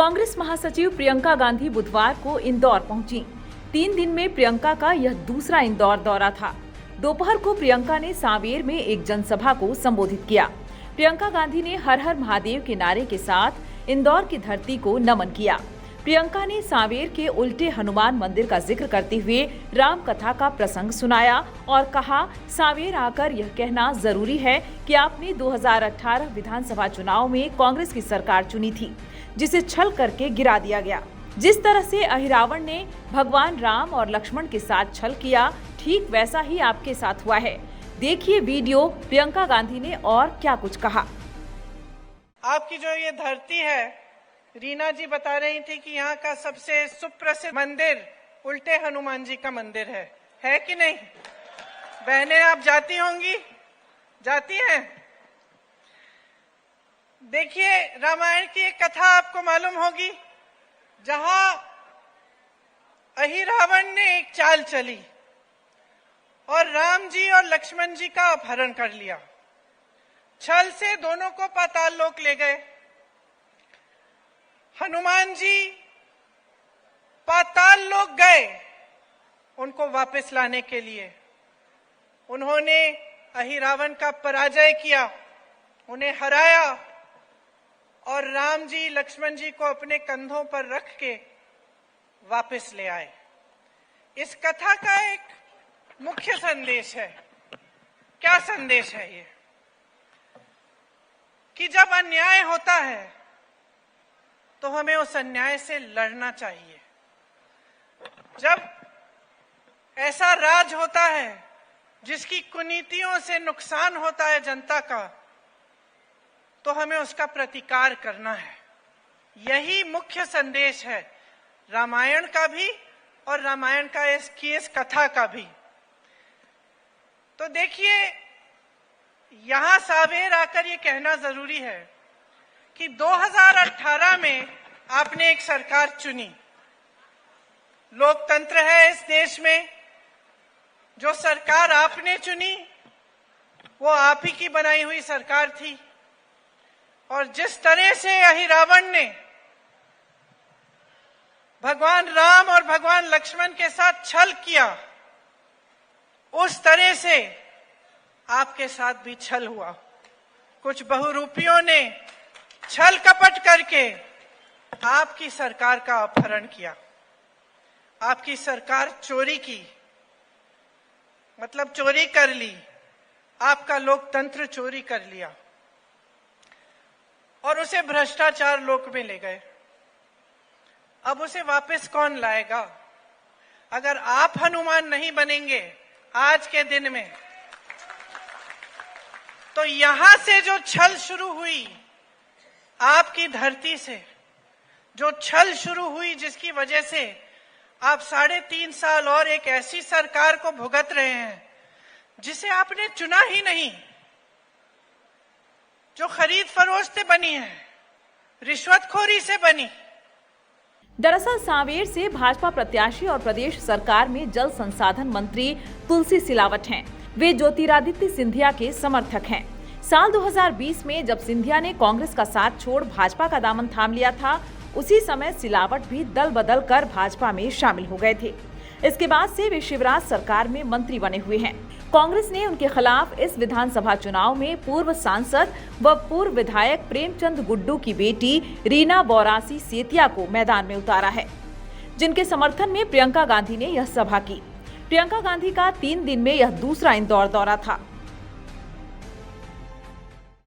कांग्रेस महासचिव प्रियंका गांधी बुधवार को इंदौर पहुंची। 3 दिन में प्रियंका का यह दूसरा इंदौर दौरा था। दोपहर को प्रियंका ने सांवेर में एक जनसभा को संबोधित किया। प्रियंका गांधी ने हर हर महादेव के नारे के साथ इंदौर की धरती को नमन किया। प्रियंका ने सांवेर के उल्टे हनुमान मंदिर का जिक्र करते हुए राम कथा का प्रसंग सुनाया और कहा, सांवेर आकर यह कहना जरूरी है कि आपने 2018 विधानसभा चुनाव में कांग्रेस की सरकार चुनी थी, जिसे छल करके गिरा दिया गया। जिस तरह से अहिरावण ने भगवान राम और लक्ष्मण के साथ छल किया, ठीक वैसा ही आपके साथ हुआ है। देखिए वीडियो, प्रियंका गांधी ने और क्या कुछ कहा। आपकी जो ये धरती है, रीना जी बता रही थी कि यहाँ का सबसे सुप्रसिद्ध मंदिर उल्टे हनुमान जी का मंदिर है कि नहीं? बहनें आप जाती होंगी, जाती हैं? देखिए, रामायण की एक कथा आपको मालूम होगी, जहां अहिरावण ने एक चाल चली और राम जी और लक्ष्मण जी का अपहरण कर लिया। छल से दोनों को पाताल लोक ले गए। हनुमान जी पाताल लोक गए उनको वापस लाने के लिए। उन्होंने अहिरावण का पराजय किया, उन्हें हराया और राम जी लक्ष्मण जी को अपने कंधों पर रख के वापस ले आए। इस कथा का एक मुख्य संदेश है। क्या संदेश है ये? कि जब अन्याय होता है तो हमें उस अन्याय से लड़ना चाहिए। जब ऐसा राज होता है जिसकी कुनीतियों से नुकसान होता है जनता का, तो हमें उसका प्रतिकार करना है। यही मुख्य संदेश है रामायण का भी और रामायण का इस कथा का भी। तो देखिए, यहां सांवेर आकर ये कहना जरूरी है कि 2018 में आपने एक सरकार चुनी। लोकतंत्र है इस देश में। जो सरकार आपने चुनी वो आप ही की बनाई हुई सरकार थी। और जिस तरह से अहिरावण ने भगवान राम और भगवान लक्ष्मण के साथ छल किया, उस तरह से आपके साथ भी छल हुआ। कुछ बहुरूपियों ने छल कपट करके आपकी सरकार का अपहरण किया। आपकी सरकार चोरी की, मतलब चोरी कर ली। आपका लोकतंत्र चोरी कर लिया और उसे भ्रष्टाचार लोक में ले गए। अब उसे वापस कौन लाएगा? अगर आप हनुमान नहीं बनेंगे आज के दिन में, तो यहां से जो छल शुरू हुई, आपकी धरती से जो छल शुरू हुई, जिसकी वजह से आप 3.5 साल और एक ऐसी सरकार को भुगत रहे हैं जिसे आपने चुना ही नहीं, जो खरीद फरोख्त से बनी है, रिश्वतखोरी से बनी। दरअसल सांवेर से भाजपा प्रत्याशी और प्रदेश सरकार में जल संसाधन मंत्री तुलसी सिलावट हैं। वे ज्योतिरादित्य सिंधिया के समर्थक हैं। साल 2020 में जब सिंधिया ने कांग्रेस का साथ छोड़ भाजपा का दामन थाम लिया था, उसी समय सिलावट भी दल बदल कर भाजपा में शामिल हो गए थे। इसके बाद से वे शिवराज सरकार में मंत्री बने हुए हैं। कांग्रेस ने उनके खिलाफ इस विधानसभा चुनाव में पूर्व सांसद व पूर्व विधायक प्रेमचंद गुड्डू की बेटी रीना बौरासी सेतिया को मैदान में उतारा है, जिनके समर्थन में प्रियंका गांधी ने यह सभा की। प्रियंका गांधी का 3 दिन में यह दूसरा इंदौर दौरा था।